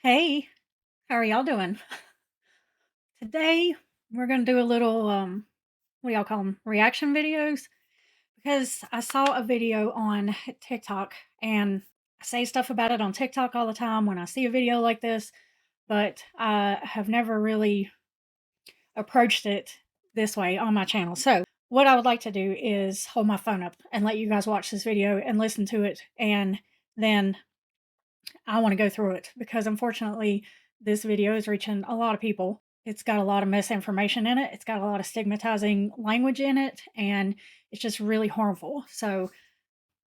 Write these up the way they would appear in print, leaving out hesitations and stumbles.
Hey, how are y'all doing? Today we're gonna do a little what do y'all call them? Reaction videos because I saw a video on TikTok and I say stuff about it on TikTok all the time when I see a video like this, but I have never really approached it this way on my channel. So, what I would like to do is hold my phone up and let you guys watch this video and listen to it, and then I want to go through it because unfortunately, this video is reaching a lot of people. It's got a lot of misinformation in it. It's got a lot of stigmatizing language in it, and it's just really harmful. So,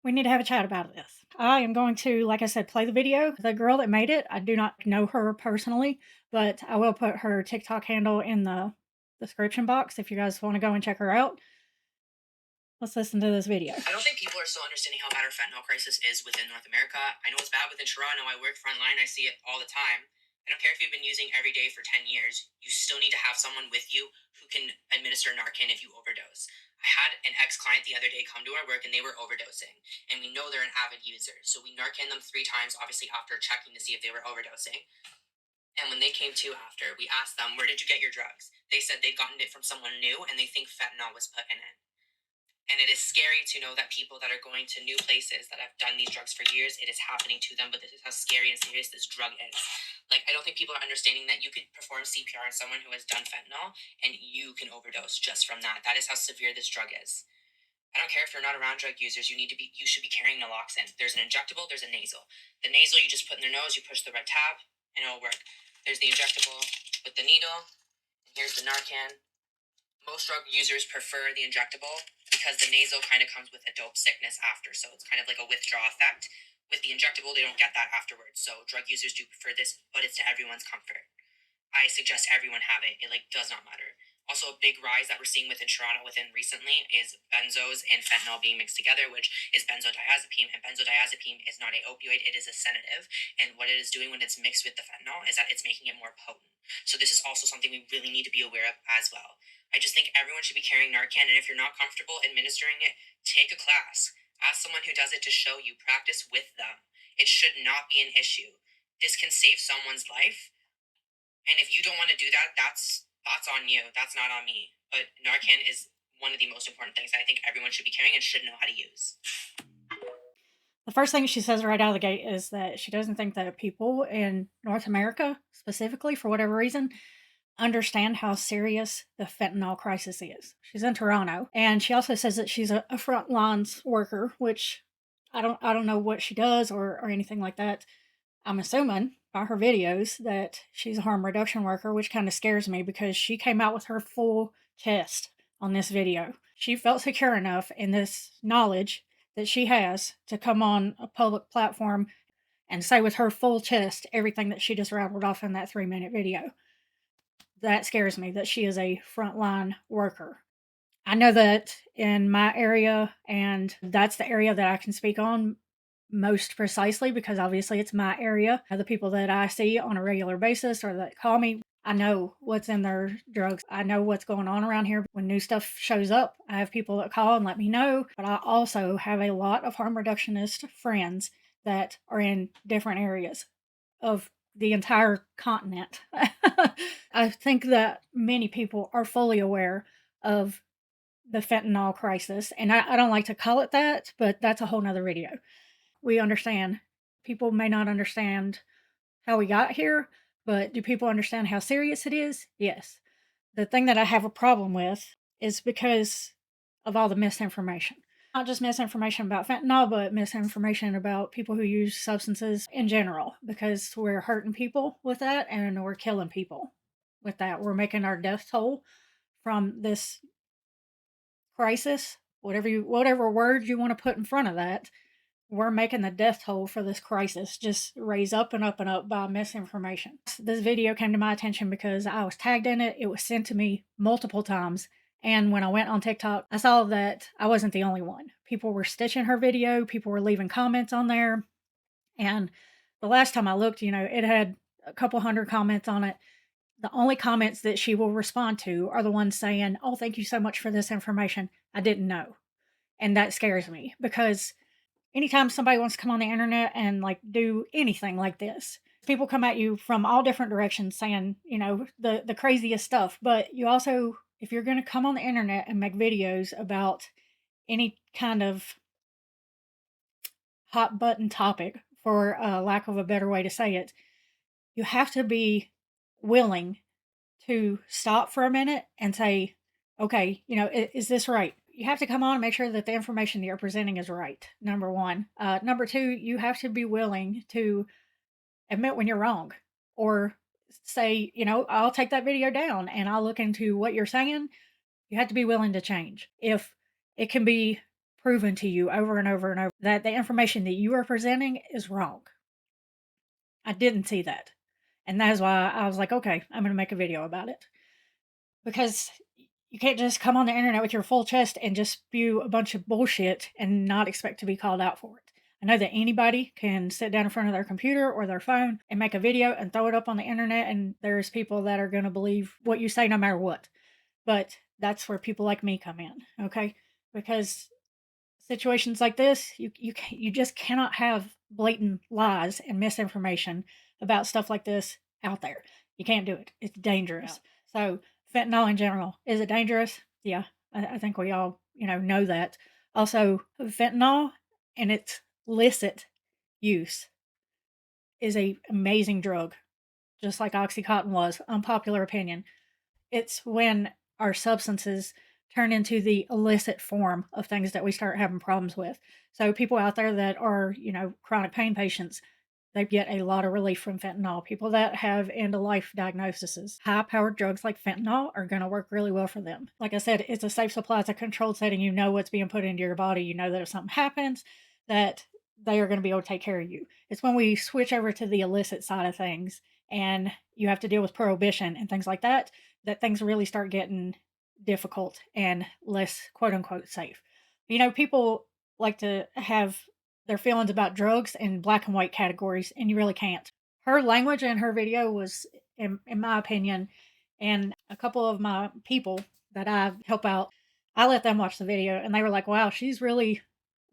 we need to have a chat about this. I am going to, like I said, play the video. The girl that made it, I do not know her personally, but I will put her TikTok handle in the description box if you guys want to go and check her out. Let's listen to this video. I don't think people are still understanding how bad our fentanyl crisis is within North America. I know it's bad within Toronto. I work frontline. I see it all the time. I don't care if you've been using every day for 10 years. You still need to have someone with you who can administer Narcan if you overdose. I had an ex-client the other day come to our work and they were overdosing. And we know they're an avid user. So we Narcan them 3 times, obviously after checking to see if they were overdosing. And when they came to after, we asked them, where did you get your drugs? They said they'd gotten it from someone new and they think fentanyl was put in it. And it is scary to know that people that are going to new places that have done these drugs for years, it is happening to them. But this is how scary and serious this drug is. Like, I don't think people are understanding that you could perform CPR on someone who has done fentanyl and you can overdose just from that. That is how severe this drug is. I don't care if you're not around drug users, you should be carrying naloxone. There's an injectable, there's a nasal. The nasal you just put in their nose, you push the red tab, and it'll work. There's the injectable with the needle, and here's the Narcan. Most drug users prefer the injectable because the nasal kind of comes with a dope sickness after, so it's kind of like a withdrawal effect. With the injectable, they don't get that afterwards, so drug users do prefer this, but it's to everyone's comfort. I suggest everyone have it. It does not matter. Also, a big rise that we're seeing within Toronto within recently is benzos and fentanyl being mixed together, which is benzodiazepine. And benzodiazepine is not a opioid; it is a sedative. And what it is doing when it's mixed with the fentanyl is that it's making it more potent. So this is also something we really need to be aware of as well. I just think everyone should be carrying Narcan, and if you're not comfortable administering it, take a class. Ask someone who does it to show you. Practice with them. It should not be an issue. This can save someone's life, and if you don't want to do that, that's on you. That's not on me. But Narcan is one of the most important things that I think everyone should be carrying and should know how to use. The first thing she says right out of the gate is that she doesn't think that people in North America, specifically for whatever reason, understand how serious the fentanyl crisis is. She's in Toronto, and she also says that she's a front lines worker, which I don't know what she does or anything like that. I'm assuming by her videos that she's a harm reduction worker, which kind of scares me because she came out with her full chest on this video. She felt secure enough in this knowledge that she has to come on a public platform and say with her full chest everything that she just rattled off in that 3-minute video. That scares me that she is a frontline worker. I know that in my area, and that's the area that I can speak on most precisely because obviously it's my area. The people that I see on a regular basis or that call me, I know what's in their drugs. I know what's going on around here. When new stuff shows up, I have people that call and let me know. But I also have a lot of harm reductionist friends that are in different areas of the entire continent. I think that many people are fully aware of the fentanyl crisis, and I don't like to call it that, but that's a whole nother video. We understand. People may not understand how we got here, but do people understand how serious it is? Yes. The thing that I have a problem with is because of all the misinformation. Not just misinformation about fentanyl, but misinformation about people who use substances in general, because we're hurting people with that and we're killing people with that. We're making our death toll from this crisis, whatever word you want to put in front of that, we're making the death toll for this crisis just raise up and up and up by misinformation. This video came to my attention because I was tagged in it. It was sent to me multiple times. And when I went on TikTok, I saw that I wasn't the only one. People were stitching her video, people were leaving comments on there. And the last time I looked, it had a couple hundred comments on it. The only comments that she will respond to are the ones saying, "Oh, thank you so much for this information. I didn't know." And that scares me because anytime somebody wants to come on the internet and do anything like this, People come at you from all different directions saying, the craziest stuff. But you also, if you're going to come on the internet and make videos about any kind of hot button topic, for lack of a better way to say it, you have to be willing to stop for a minute and say, okay, is this right? You have to come on and make sure that the information that you're presenting is right. Number one. Number two, you have to be willing to admit when you're wrong, or say, I'll take that video down and I'll look into what you're saying. You have to be willing to change. If it can be proven to you over and over and over that the information that you are presenting is wrong. I didn't see that. And that is why I was like, okay, I'm going to make a video about it. Because you can't just come on the internet with your full chest and just spew a bunch of bullshit and not expect to be called out for it. I know that anybody can sit down in front of their computer or their phone and make a video and throw it up on the internet, and there's people that are going to believe what you say no matter what. But that's where people like me come in, okay? Because situations like this, you just cannot have blatant lies and misinformation about stuff like this out there. You can't do it. It's dangerous. So fentanyl in general, is it dangerous? Yeah, I think we all know that. Also, fentanyl and its licit use is a amazing drug, just like Oxycontin was. Unpopular opinion. It's when our substances turn into the illicit form of things that we start having problems with. So people out there that are, chronic pain patients, they get a lot of relief from fentanyl. People that have end of life diagnoses, high powered drugs like fentanyl are going to work really well for them. Like I said, it's a safe supply, it's a controlled setting. You know what's being put into your body. You know that if something happens, that they are going to be able to take care of you. It's when we switch over to the illicit side of things and you have to deal with prohibition and things like that, that things really start getting difficult and less quote unquote safe. People like to have their feelings about drugs in black and white categories, and you really can't. Her language in her video was, in my opinion, and a couple of my people that I help out, I let them watch the video, and they were like, wow, she's really,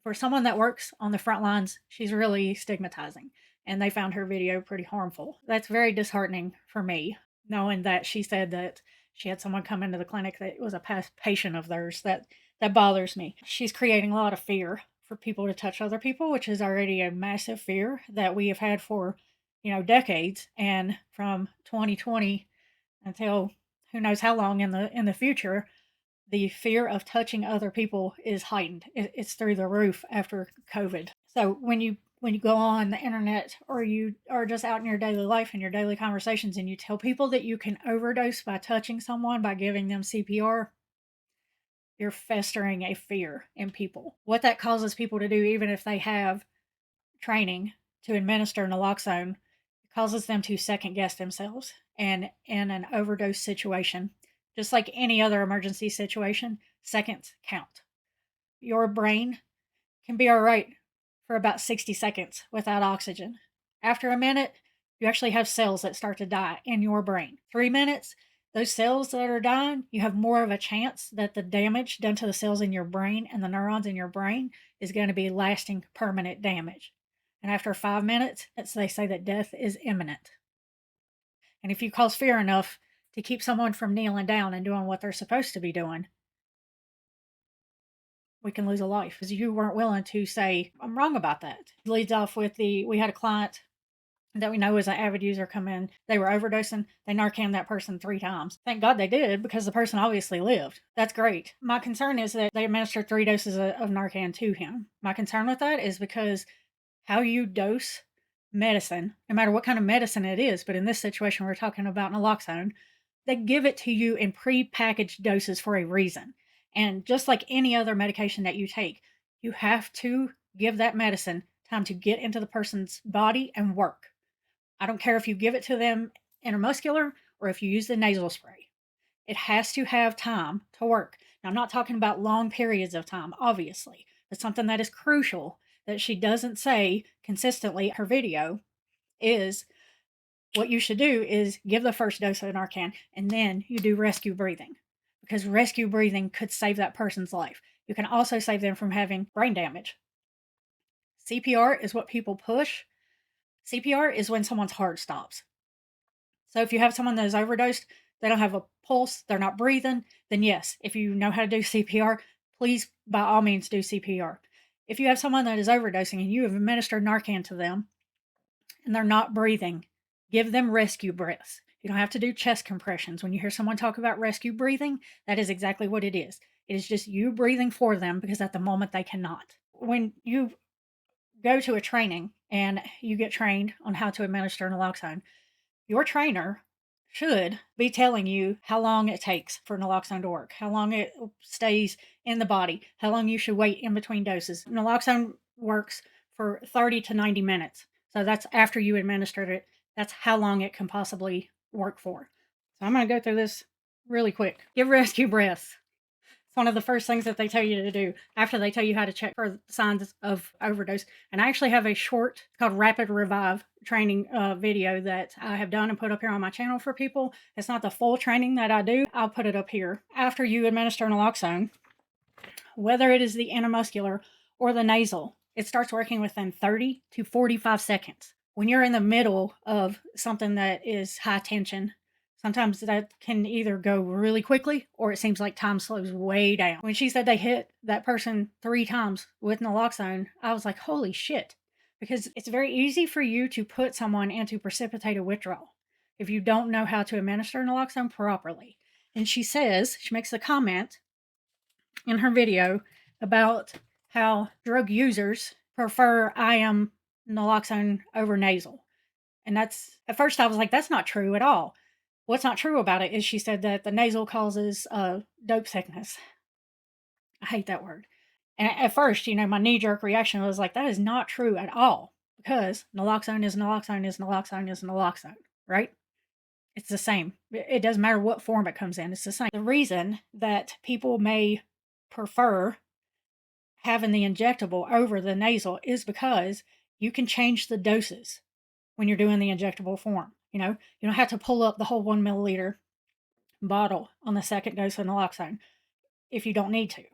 for someone that works on the front lines, she's really stigmatizing. And they found her video pretty harmful. That's very disheartening for me, knowing that she said that she had someone come into the clinic that was a past patient of theirs. That bothers me. She's creating a lot of fear for people to touch other people, which is already a massive fear that we have had for, decades. And from 2020 until who knows how long in the future, the fear of touching other people is heightened. It's through the roof after COVID. So when you go on the internet or you are just out in your daily life and your daily conversations and you tell people that you can overdose by touching someone, by giving them CPR, you're festering a fear in people. What that causes people to do, even if they have training to administer naloxone, causes them to second guess themselves. And in an overdose situation, just like any other emergency situation, seconds count. Your brain can be all right for about 60 seconds without oxygen. After a minute, you actually have cells that start to die in your brain. 3 minutes, those cells that are dying, you have more of a chance that the damage done to the cells in your brain and the neurons in your brain is going to be lasting permanent damage. And after 5 minutes, they say that death is imminent. And if you cause fear enough to keep someone from kneeling down and doing what they're supposed to be doing, we can lose a life because you weren't willing to say, I'm wrong about that. It leads off with we had a client that we know is an avid user come in. They were overdosing. They Narcan that person 3 times. Thank God they did because the person obviously lived. That's great. My concern is that they administered 3 doses of Narcan to him. My concern with that is because how you dose medicine, no matter what kind of medicine it is, but in this situation we're talking about naloxone, they give it to you in pre-packaged doses for a reason. And just like any other medication that you take, you have to give that medicine time to get into the person's body and work. I don't care if you give it to them intramuscular or if you use the nasal spray. It has to have time to work. Now, I'm not talking about long periods of time, obviously, but something that is crucial that she doesn't say consistently in her video is what you should do is give the first dose of Narcan and then you do rescue breathing because rescue breathing could save that person's life. You can also save them from having brain damage. CPR is what people push CPR is when someone's heart stops. So if you have someone that is overdosed, they don't have a pulse, they're not breathing, then yes, if you know how to do CPR, please by all means do CPR. If you have someone that is overdosing and you have administered Narcan to them and they're not breathing, give them rescue breaths. You don't have to do chest compressions. When you hear someone talk about rescue breathing, that is exactly what it is. It is just you breathing for them because at the moment they cannot. When you go to a training and you get trained on how to administer naloxone, your trainer should be telling you how long it takes for naloxone to work, how long it stays in the body, how long you should wait in between doses. Naloxone works for 30 to 90 minutes. So that's after you administered it. That's how long it can possibly work for. So I'm going to go through this really quick. Give rescue breaths. It's one of the first things that they tell you to do after they tell you how to check for signs of overdose. And I actually have a short called Rapid Revive training video that I have done and put up here on my channel for people. It's not the full training that I do. I'll put it up here. After you administer naloxone, whether it is the intramuscular or the nasal, it starts working within 30 to 45 seconds. When you're in the middle of something that is high tension, sometimes that can either go really quickly or it seems like time slows way down. When she said they hit that person 3 times with naloxone, I was like, holy shit. Because it's very easy for you to put someone into precipitated withdrawal if you don't know how to administer naloxone properly. And she says, she makes a comment in her video about how drug users prefer IM naloxone over nasal. And that's, at first I was like, that's not true at all. What's not true about it is she said that the nasal causes dope sickness. I hate that word. And at first, my knee jerk reaction was like, that is not true at all because naloxone is naloxone is naloxone is naloxone, right? It's the same. It doesn't matter what form it comes in, it's the same. The reason that people may prefer having the injectable over the nasal is because you can change the doses when you're doing the injectable form. You don't have to pull up the whole 1 milliliter bottle on the second dose of naloxone if you don't need to.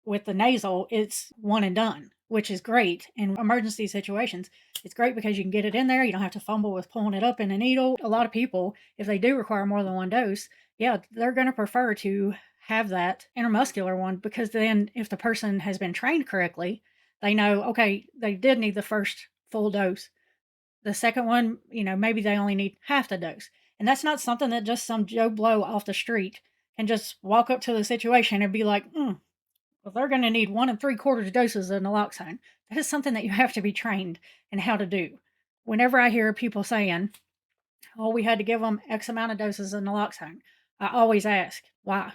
With the nasal, it's one and done, which is great in emergency situations. It's great because you can get it in there. You don't have to fumble with pulling it up in a needle. A lot of people, if they do require more than one dose, yeah, they're going to prefer to have that intramuscular one because then if the person has been trained correctly, they know, okay, they did need the first full dose. The second one, maybe they only need half the dose. And that's not something that just some Joe Blow off the street can just walk up to the situation and be like, well, they're going to need 1 3/4 doses of naloxone. That is something that you have to be trained in how to do. Whenever I hear people saying, oh, we had to give them X amount of doses of naloxone, I always ask, why?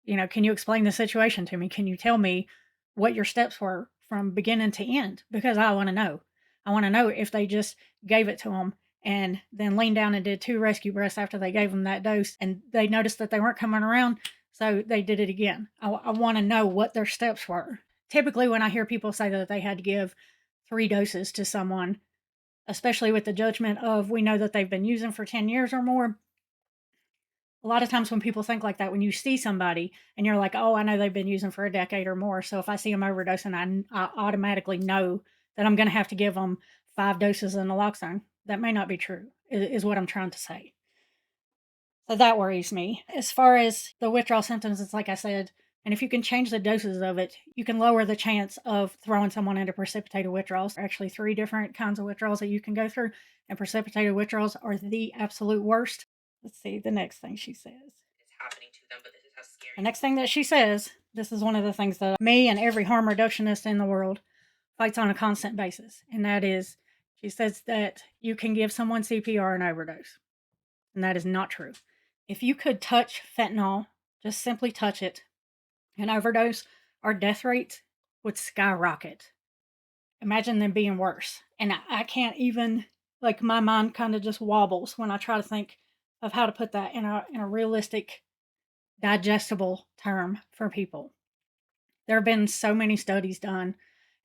Can you explain the situation to me? Can you tell me what your steps were from beginning to end? Because I want to know. I want to know if they just gave it to them and then leaned down and did 2 rescue breaths after they gave them that dose and they noticed that they weren't coming around. So they did it again. I want to know what their steps were. Typically, when I hear people say that they had to give 3 doses to someone, especially with the judgment of we know that they've been using for 10 years or more, a lot of times when people think like that, when you see somebody and you're like, oh, I know they've been using for a decade or more. So if I see them overdosing, I automatically know that I'm going to have to give them 5 doses of naloxone. That may not be true, is what I'm trying to say. So that worries me. As far as the withdrawal symptoms, it's like I said, and if you can change the doses of it, you can lower the chance of throwing someone into precipitated withdrawals. There are actually 3 different kinds of withdrawals that you can go through, and precipitated withdrawals are the absolute worst. Let's see the next thing she says. It's happening to them, but this is how scary. The next thing that she says, this is one of the things that me and every harm reductionist in the world fights on a constant basis, and that is she says that you can give someone CPR and overdose, and that is not true. If you could touch fentanyl, just simply touch it, and overdose, our death rates would skyrocket. Imagine them being worse. And I can't even, like, my mind kind of just wobbles when I try to think of how to put that in a realistic, digestible term for people. There have been so many studies done,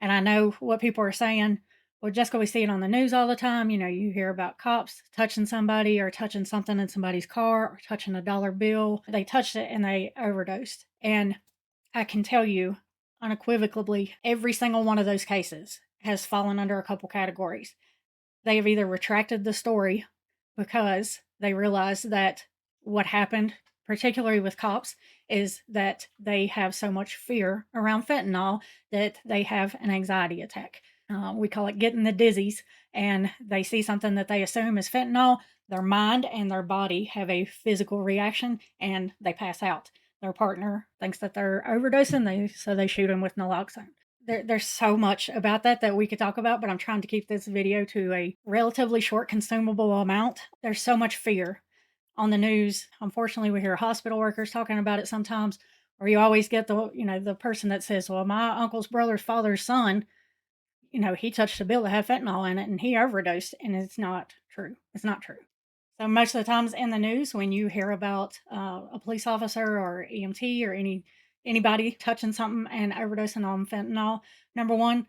and I know what people are saying. Well, Jessica, we see it on the news all the time. You hear about cops touching somebody or touching something in somebody's car or touching a dollar bill. They touched it and they overdosed. And I can tell you unequivocally, every single one of those cases has fallen under a couple categories. they have either retracted the story because they realize that what happened, particularly with cops, is that they have so much fear around fentanyl that they have an anxiety attack. We call it getting the dizzies, and they see something that they assume is fentanyl. Their mind and their body have a physical reaction, and they pass out. Their partner thinks that they're overdosing, so they shoot them with naloxone. There's so much about that we could talk about, but I'm trying to keep this video to a relatively short, consumable amount. There's so much fear on the news. Unfortunately, we hear hospital workers talking about it sometimes, or you always get the person that says, "Well, my uncle's brother's father's son, he touched a bill that had fentanyl in it and he overdosed," and it's not true. It's not true. So most of the times in the news, when you hear about a police officer or EMT or anybody touching something and overdosing on fentanyl, number one,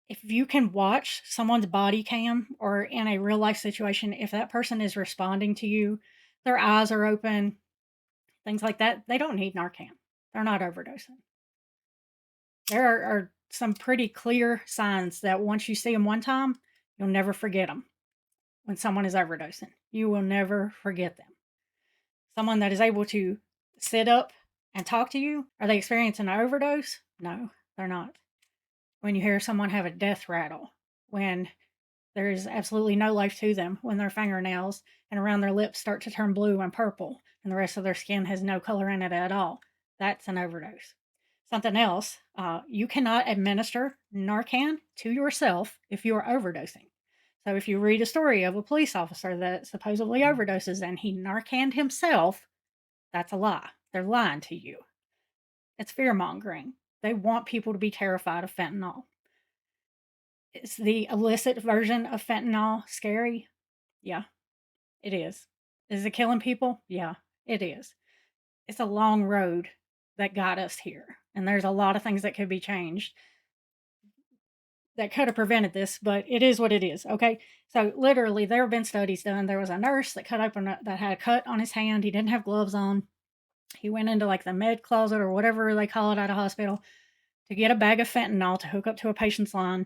if you can watch someone's body cam or in a real life situation, if that person is responding to you, their eyes are open, things like that, they don't need Narcan. They're not overdosing. There are some pretty clear signs that once you see them one time, you'll never forget them. When someone is overdosing, you will never forget them. Someone that is able to sit up and talk to you, are they experiencing an overdose? No, they're not. When you hear someone have a death rattle, when there's absolutely no life to them, when their fingernails and around their lips start to turn blue and purple, and the rest of their skin has no color in it at all, that's an overdose. Something else, you cannot administer Narcan to yourself if you are overdosing. So if you read a story of a police officer that supposedly overdoses and he Narcaned himself, that's a lie. They're lying to you. It's fear mongering. They want people to be terrified of fentanyl. Is the illicit version of fentanyl scary? Yeah, it is. Is it killing people? Yeah, it is. It's a long road that got us here, and there's a lot of things that could be changed that could have prevented this, but it is what it is. Okay, so literally, there have been studies done. There was a nurse that that had a cut on his hand. He didn't have gloves on. He went into like the med closet or whatever they call it at a hospital to get a bag of fentanyl to hook up to a patient's line.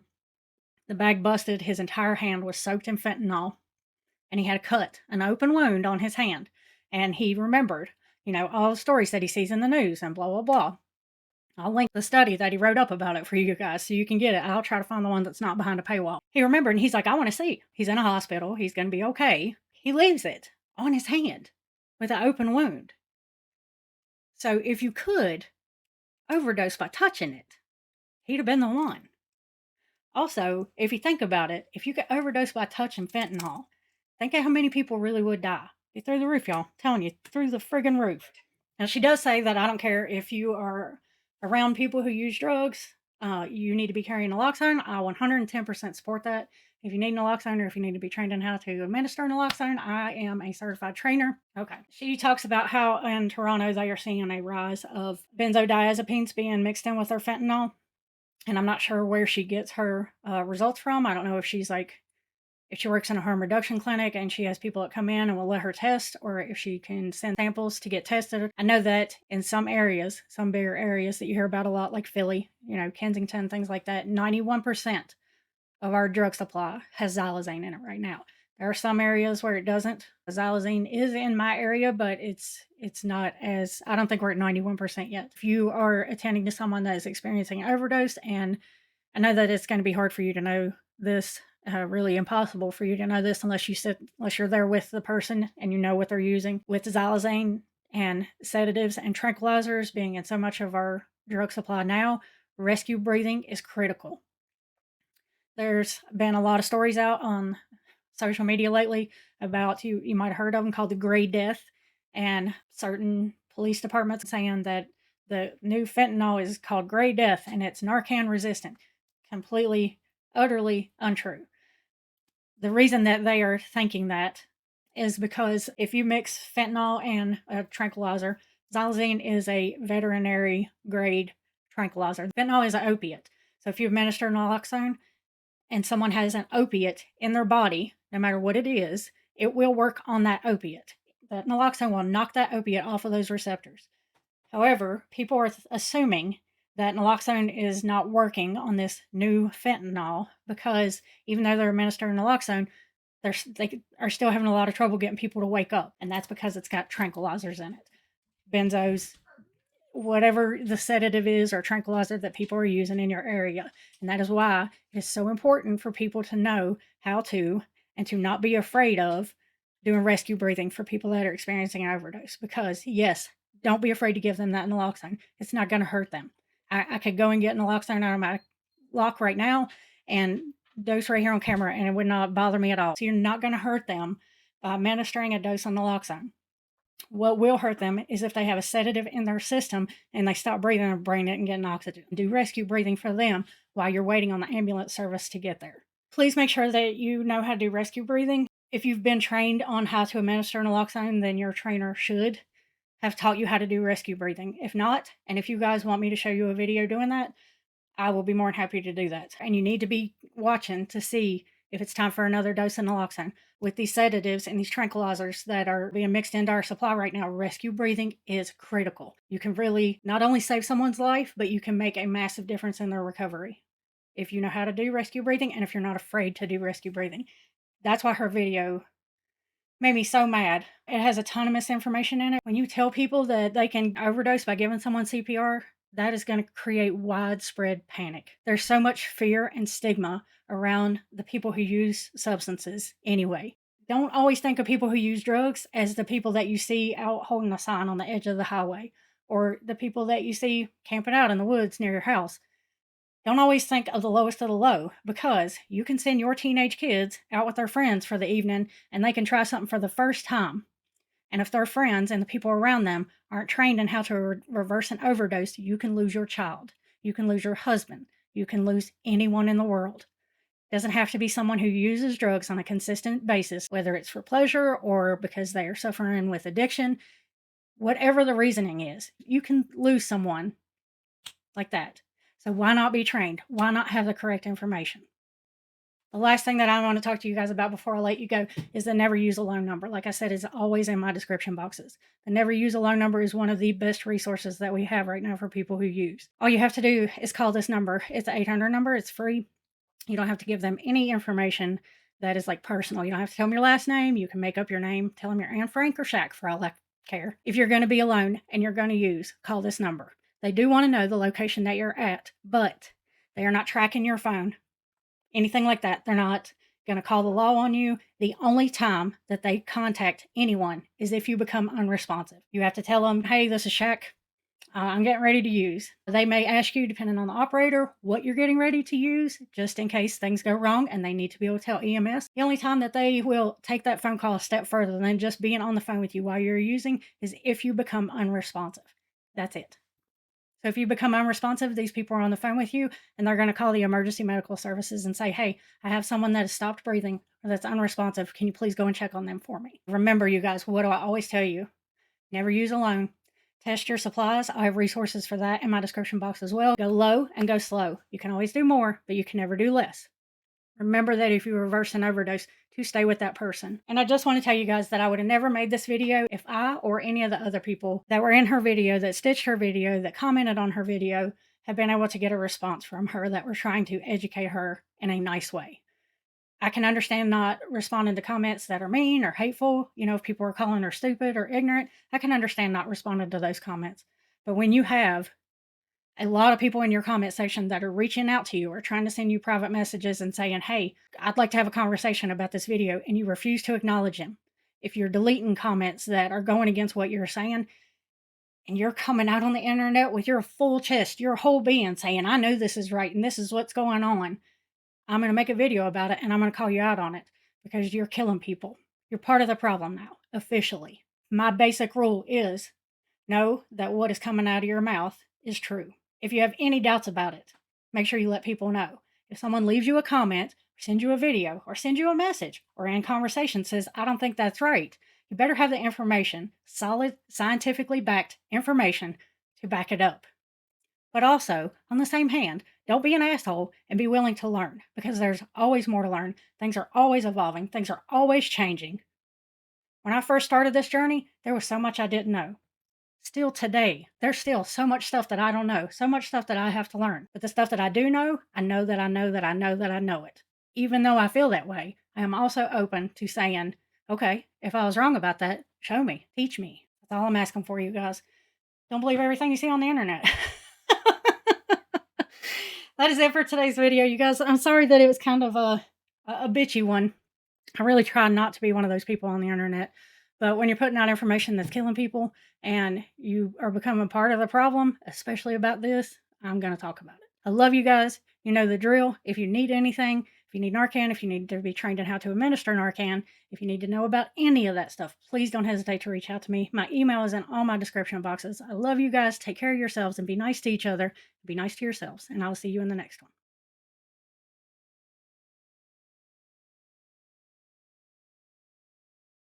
The bag busted. His entire hand was soaked in fentanyl, and he had a cut, an open wound on his hand. And he remembered, all the stories that he sees in the news and blah, blah, blah. I'll link the study that he wrote up about it for you guys so you can get it. I'll try to find the one that's not behind a paywall. He remembered and he's like, I want to see. He's in a hospital. He's going to be okay. He leaves it on his hand with an open wound. So if you could overdose by touching it, he'd have been the one. Also, if you think about it, if you could overdose by touching fentanyl, think of how many people really would die. Be through the roof, y'all. I'm telling you, through the friggin' roof. Now, she does say that I don't care if you are around people who use drugs, you need to be carrying naloxone. I 110% support that. If you need naloxone or if you need to be trained in how to administer naloxone, I am a certified trainer. Okay. She talks about how in Toronto they are seeing a rise of benzodiazepines being mixed in with their fentanyl. And I'm not sure where she gets her results from. I don't know if if she works in a harm reduction clinic and she has people that come in and will let her test, or if she can send samples to get tested. I know that in some areas, some bigger areas that you hear about a lot, like Philly, Kensington, things like that, 91% of our drug supply has xylazine in it right now. There are some areas where it doesn't. Xylazine is in my area, but it's not as, I don't think we're at 91% yet. If you are attending to someone that is experiencing an overdose, and I know that it's going to be hard for you to know this, really impossible for you to know this unless you're there with the person and you know what they're using. With xylazine and sedatives and tranquilizers being in so much of our drug supply now, rescue breathing is critical. There's been a lot of stories out on social media lately about, you might have heard of them, called the Gray Death, and certain police departments saying that the new fentanyl is called Gray Death and it's Narcan resistant. Completely, utterly untrue. The reason that they are thinking that is because if you mix fentanyl and a tranquilizer, xylazine is a veterinary grade tranquilizer. Fentanyl is an opiate. So if you administer naloxone and someone has an opiate in their body, no matter what it is, it will work on that opiate. That naloxone will knock that opiate off of those receptors. However, people are assuming that naloxone is not working on this new fentanyl because even though they're administering naloxone, they are still having a lot of trouble getting people to wake up. And that's because it's got tranquilizers in it. Benzos, whatever the sedative is or tranquilizer that people are using in your area. And that is why it is so important for people to know how to and to not be afraid of doing rescue breathing for people that are experiencing an overdose. Because, yes, don't be afraid to give them that naloxone. It's not going to hurt them. I could go and get naloxone out of my lock right now and dose right here on camera, and it would not bother me at all. So you're not going to hurt them by administering a dose of naloxone. What will hurt them is if they have a sedative in their system and they stop breathing and brain it and getting oxygen. Do rescue breathing for them while you're waiting on the ambulance service to get there. Please make sure that you know how to do rescue breathing. If you've been trained on how to administer naloxone, then your trainer should have taught you how to do rescue breathing. If not, and if you guys want me to show you a video doing that, I will be more than happy to do that. And you need to be watching to see if it's time for another dose of naloxone. With these sedatives and these tranquilizers that are being mixed into our supply right now, rescue breathing is critical. You can really not only save someone's life, but you can make a massive difference in their recovery if you know how to do rescue breathing and if you're not afraid to do rescue breathing. That's why her video made me so mad. It has a ton of misinformation in it. When you tell people that they can overdose by giving someone CPR, that is going to create widespread panic. There's so much fear and stigma around the people who use substances anyway. Don't always think of people who use drugs as the people that you see out holding a sign on the edge of the highway or the people that you see camping out in the woods near your house. Don't always think of the lowest of the low because you can send your teenage kids out with their friends for the evening and they can try something for the first time. And if their friends and the people around them aren't trained in how to reverse an overdose, you can lose your child. You can lose your husband. You can lose anyone in the world. It doesn't have to be someone who uses drugs on a consistent basis, whether it's for pleasure or because they are suffering with addiction. Whatever the reasoning is, you can lose someone like that. So why not be trained? Why not have the correct information? The last thing that I want to talk to you guys about before I let you go is the never use alone number. Like I said, is always in my description boxes. The never use alone number is one of the best resources that we have right now for people who use. All you have to do is call this number. It's an 800 number. It's free. You don't have to give them any information that is like personal. You don't have to tell them your last name. You can make up your name. Tell them you're Anne Frank or Shaq for all I care. If you're going to be alone and you're going to use, call this number. They do want to know the location that you're at, but they are not tracking your phone. Anything like that. They're not going to call the law on you. The only time that they contact anyone is if you become unresponsive. You have to tell them, hey, this is Shaq. I'm getting ready to use. They may ask you, depending on the operator, what you're getting ready to use, just in case things go wrong and they need to be able to tell EMS. The only time that they will take that phone call a step further than just being on the phone with you while you're using is if you become unresponsive. That's it. So if you become unresponsive, these people are on the phone with you and they're going to call the emergency medical services and say, hey, I have someone that has stopped breathing or that's unresponsive. Can you please go and check on them for me? Remember, you guys, what do I always tell you? Never use alone. Test your supplies. I have resources for that in my description box as well. Go low and go slow. You can always do more, but you can never do less. Remember that if you reverse an overdose, to stay with that person. And I just want to tell you guys that I would have never made this video if I or any of the other people that were in her video, that stitched her video, that commented on her video, had been able to get a response from her that were trying to educate her in a nice way. I can understand not responding to comments that are mean or hateful. You know, if people are calling her stupid or ignorant, I can understand not responding to those comments. But when you have a lot of people in your comment section that are reaching out to you or trying to send you private messages and saying, hey, I'd like to have a conversation about this video, and you refuse to acknowledge them. If you're deleting comments that are going against what you're saying, and you're coming out on the internet with your full chest, your whole being saying, I know this is right and this is what's going on, I'm going to make a video about it and I'm going to call you out on it because you're killing people. You're part of the problem now, officially. My basic rule is know that what is coming out of your mouth is true. If you have any doubts about it, make sure you let people know. If someone leaves you a comment, or sends you a video, or sends you a message, or in conversation says, I don't think that's right, you better have the information, solid, scientifically backed information to back it up. But also, on the same hand, don't be an asshole and be willing to learn because there's always more to learn. Things are always evolving. Things are always changing. When I first started this journey, there was so much I didn't know. Still today, there's still so much stuff that I don't know, so much stuff that I have to learn. But the stuff that I do know, I know that I know that I know that I know it. Even though I feel that way, I am also open to saying, okay, if I was wrong about that, show me, teach me. That's all I'm asking for, you guys. Don't believe everything you see on the internet. That is it for today's video, you guys. I'm sorry that it was kind of a bitchy one. I really try not to be one of those people on the internet. But when you're putting out information that's killing people and you are becoming part of the problem, especially about this, I'm going to talk about it. I love you guys. You know the drill. If you need anything, if you need Narcan, if you need to be trained in how to administer Narcan, if you need to know about any of that stuff, please don't hesitate to reach out to me. My email is in all my description boxes. I love you guys. Take care of yourselves and be nice to each other. Be nice to yourselves. And I'll see you in the next one.